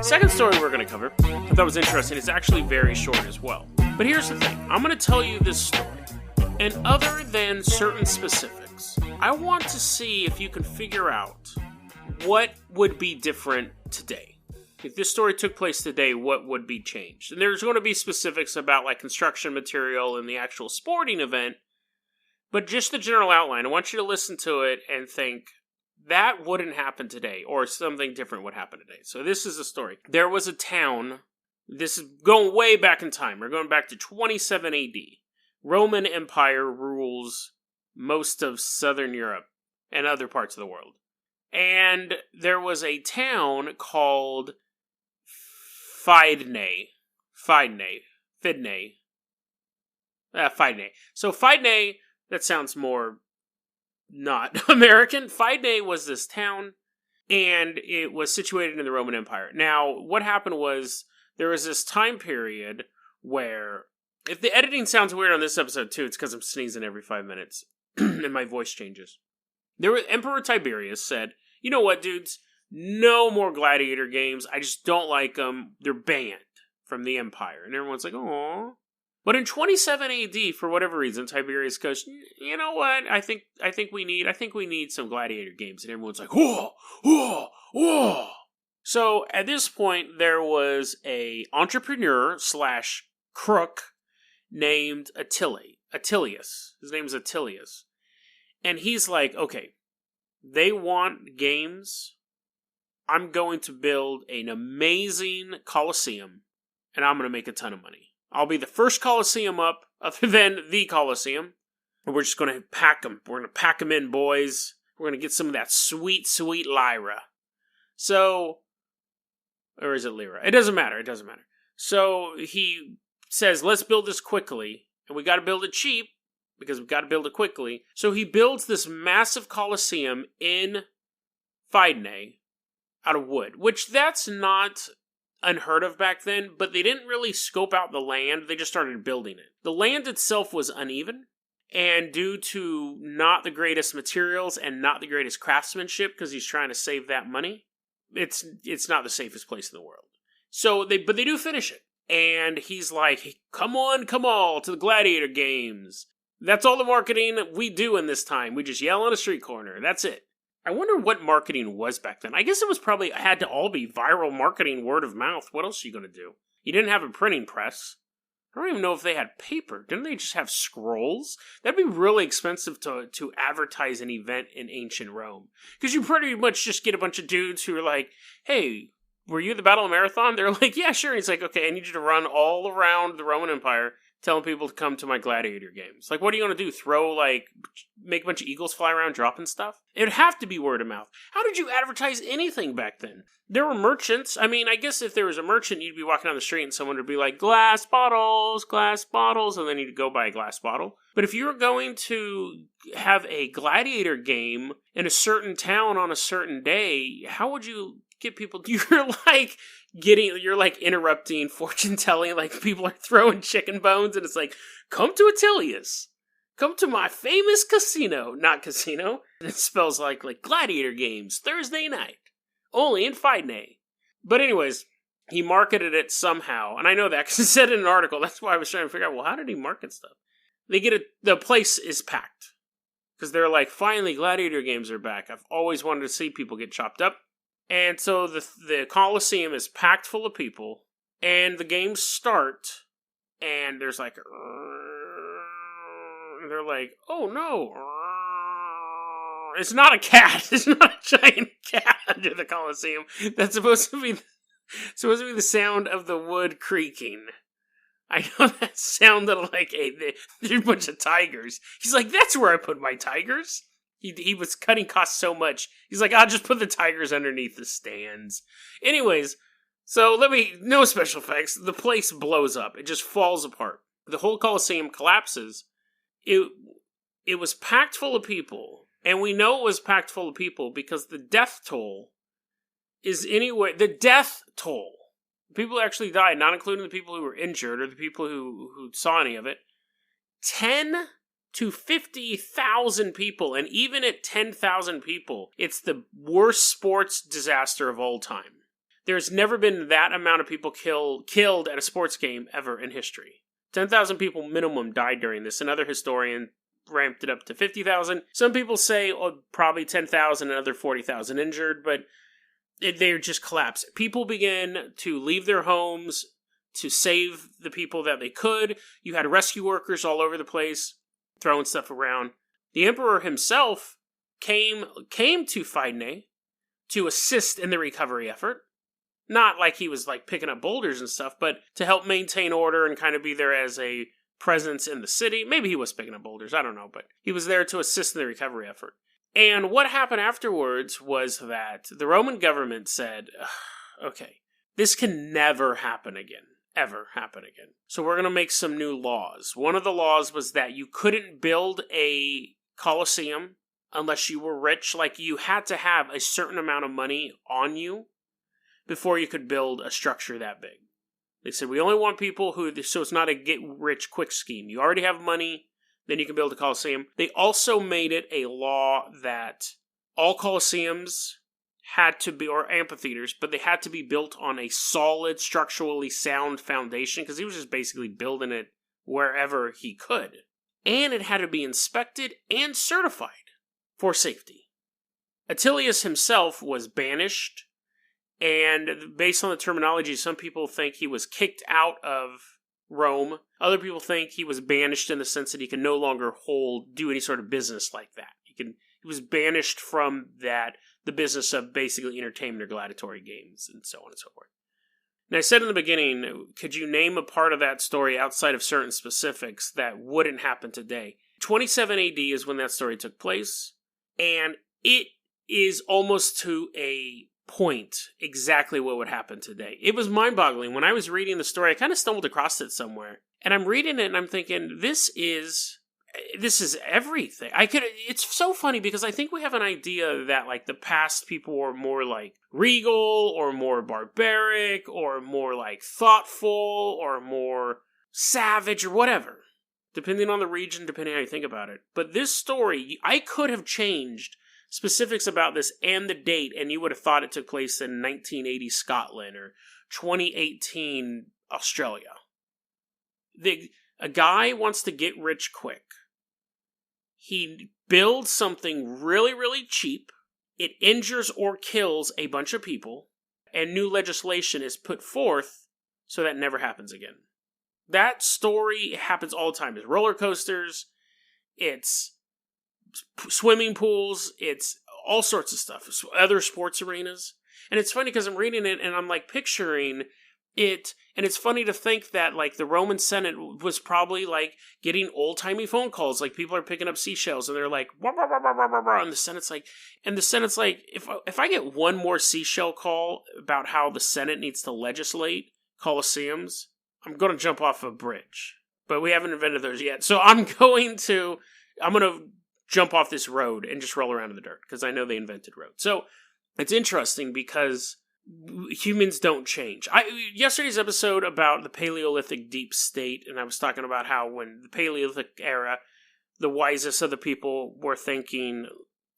Second story we're going to cover, I thought was interesting. It's actually very short as well. But here's the thing. I'm going to tell you this story. And other than certain specifics, I want to see if you can figure out what would be different today. If this story took place today, what would be changed? And there's going to be specifics about like construction material and the actual sporting event, but just the general outline. I want you to listen to it and think, that wouldn't happen today, or something different would happen today. So this is the story. There was a town, this is going way back in time. We're going back to 27 AD. Roman Empire rules most of Southern Europe and other parts of the world. And there was a town called Fidenae. So Fidenae, that sounds more not American. Fidenae was this town, and it was situated in the Roman Empire. Now, what happened was, there was this time period where, if the editing sounds weird on this episode too, it's because I'm sneezing every 5 minutes, and my voice changes. Emperor Tiberius said, you know what, dudes? No more gladiator games. I just don't like them. They're banned from the empire. And everyone's like, aww. But in 27 AD, for whatever reason, Tiberius goes, you know what? I think we need some gladiator games. And everyone's like, whoa, whoa, whoa. So at this point, there was a entrepreneur / crook named Atilius. His name is Atilius. And he's like, okay, they want games. I'm going to build an amazing Colosseum, and I'm going to make a ton of money. I'll be the first Colosseum up, other than the Colosseum. And we're just going to pack them. We're going to pack them in, boys. We're going to get some of that sweet, sweet lyra. So, or is it lira? It doesn't matter. So he says, let's build this quickly. And we got to build it cheap, because we've got to build it quickly. So he builds this massive Colosseum in Fidenae out of wood, which that's not unheard of back then, but they didn't really scope out the land. They just started building it. The land itself was uneven, and due to not the greatest materials and not the greatest craftsmanship, because he's trying to save that money, it's not the safest place in the world. So they do finish it, and he's like, hey, come all to the gladiator games. That's all the marketing we do in this time. We just yell on a street corner. That's it. I wonder what marketing was back then. I guess it was probably had to all be viral marketing, word of mouth. What else are you going to do? You didn't have a printing press. I don't even know if they had paper. Didn't they just have scrolls? That'd be really expensive to advertise an event in ancient Rome. Because you pretty much just get a bunch of dudes who are like, hey, were you at the Battle of Marathon? They're like, yeah, sure. And he's like, okay, I need you to run all around the Roman Empire telling people to come to my gladiator games. Like, what are you going to do? Make a bunch of eagles fly around dropping stuff? It would have to be word of mouth. How did you advertise anything back then? There were merchants. I mean, I guess if there was a merchant, you'd be walking down the street and someone would be like, glass bottles, and then you'd go buy a glass bottle. But if you were going to have a gladiator game in a certain town on a certain day, how would you get people? You're interrupting fortune telling, like people are throwing chicken bones, and it's like, come to Atilius, come to my famous casino, not casino. It spells like gladiator games Thursday night, only in Fidenae. But anyways, he marketed it somehow, and I know that because it said in an article. That's why I was trying to figure out, well, how did he market stuff? The place is packed because they're like, finally, gladiator games are back. I've always wanted to see people get chopped up. And so the Colosseum is packed full of people, and the games start, and there's like, they're like, oh no, it's not a cat, it's not a giant cat under the Colosseum. That's supposed to be the sound of the wood creaking. I know that sounded like there's a bunch of tigers. He's like, that's where I put my tigers. He was cutting costs so much. He's like, I'll just put the tigers underneath the stands. Anyways, so no special effects. The place blows up. It just falls apart. The whole Colosseum collapses. It was packed full of people. And we know it was packed full of people because the death toll the death toll. People who actually died, not including the people who were injured or the people who saw any of it. 10 to 50,000 people, and even at 10,000 people, it's the worst sports disaster of all time. There's never been that amount of people killed at a sports game ever in history. 10,000 people minimum died during this. Another historian ramped it up to 50,000. Some people say probably 10,000, another 40,000 injured, but they just collapse. People began to leave their homes to save the people that they could. You had rescue workers all over the place throwing stuff around. The emperor himself came to Fidenae to assist in the recovery effort. Not like he was like picking up boulders and stuff, but to help maintain order and kind of be there as a presence in the city. Maybe he was picking up boulders, I don't know, but he was there to assist in the recovery effort. And what happened afterwards was that the Roman government said, okay, this can never happen again. Ever happen again. So we're going to make some new laws. One of the laws was that you couldn't build a Colosseum unless you were rich. Like, you had to have a certain amount of money on you before you could build a structure that big. They said, we only want people so it's not a get-rich-quick scheme. You already have money, then you can build a Colosseum. They also made it a law that all Colosseums had to be, or amphitheaters, but they had to be built on a solid, structurally sound foundation, because he was just basically building it wherever he could. And it had to be inspected and certified for safety. Atilius himself was banished, and based on the terminology, some people think he was kicked out of Rome. Other people think he was banished in the sense that he could no longer do any sort of business like that. He was banished from the business of basically entertainment or gladiatory games, and so on and so forth. And I said in the beginning, could you name a part of that story outside of certain specifics that wouldn't happen today? 27 AD is when that story took place, and it is almost to a point exactly what would happen today. It was mind-boggling. When I was reading the story, I kind of stumbled across it somewhere, and I'm reading it and I'm thinking, this is everything. It's so funny because I think we have an idea that like the past people were more like regal or more barbaric or more like thoughtful or more savage or whatever, depending on the region, depending on how you think about it. But this story, I could have changed specifics about this and the date, and you would have thought it took place in 1980 Scotland or 2018 Australia. A guy wants to get rich quick. He builds something really, really cheap. It injures or kills a bunch of people, and new legislation is put forth so that never happens again. That story happens all the time. It's roller coasters, it's swimming pools, it's all sorts of stuff. It's other sports arenas. And it's funny because I'm reading it and I'm like picturing it, and it's funny to think that like the Roman Senate was probably like getting old-timey phone calls, like people are picking up seashells and they're like wah, wah, wah, wah, wah, wah, and the Senate's like if I get one more seashell call about how the Senate needs to legislate Colosseums, I'm going to jump off a bridge. But we haven't invented those yet, so I'm going to jump off this road and just roll around in the dirt because I know they invented roads. So it's interesting because humans don't change. Yesterday's episode about the Paleolithic deep state, and I was talking about how when the Paleolithic era, the wisest of the people were thinking,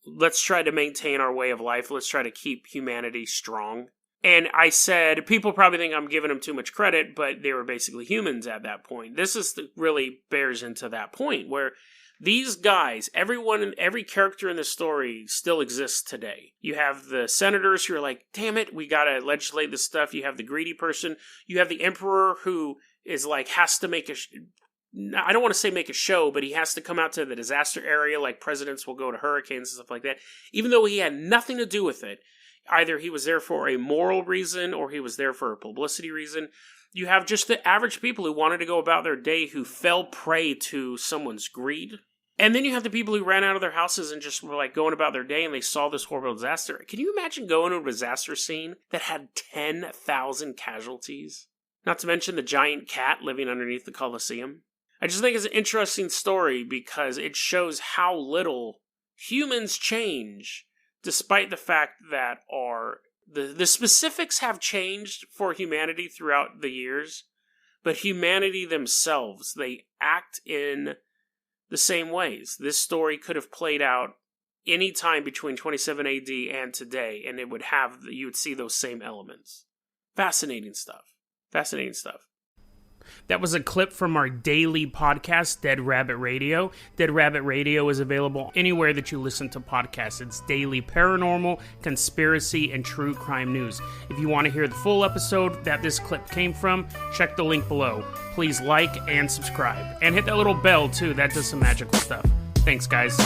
let's try to maintain our way of life, let's try to keep humanity strong. And I said, people probably think I'm giving them too much credit, but they were basically humans at that point. This really bears into that point where these guys, every character in the story still exists today. You have the senators who are like, damn it, we gotta legislate this stuff. You have the greedy person. You have the emperor who is like, has to make I don't want to say make a show, but he has to come out to the disaster area like presidents will go to hurricanes and stuff like that. Even though he had nothing to do with it. Either he was there for a moral reason or he was there for a publicity reason. You have just the average people who wanted to go about their day who fell prey to someone's greed. And then you have the people who ran out of their houses and just were like going about their day and they saw this horrible disaster. Can you imagine going to a disaster scene that had 10,000 casualties? Not to mention the giant cat living underneath the Colosseum. I just think it's an interesting story because it shows how little humans change, despite the fact that the specifics have changed for humanity throughout the years, but humanity themselves, they act in the same ways. This story could have played out any time between 27 AD and today, and you would see those same elements. Fascinating stuff. Fascinating stuff. That was a clip from our daily podcast, Dead Rabbit Radio. Dead Rabbit Radio is available anywhere that you listen to podcasts. It's daily paranormal, conspiracy, and true crime news. If you want to hear the full episode that this clip came from, check the link below. Please like and subscribe. And hit that little bell, too. That does some magical stuff. Thanks, guys.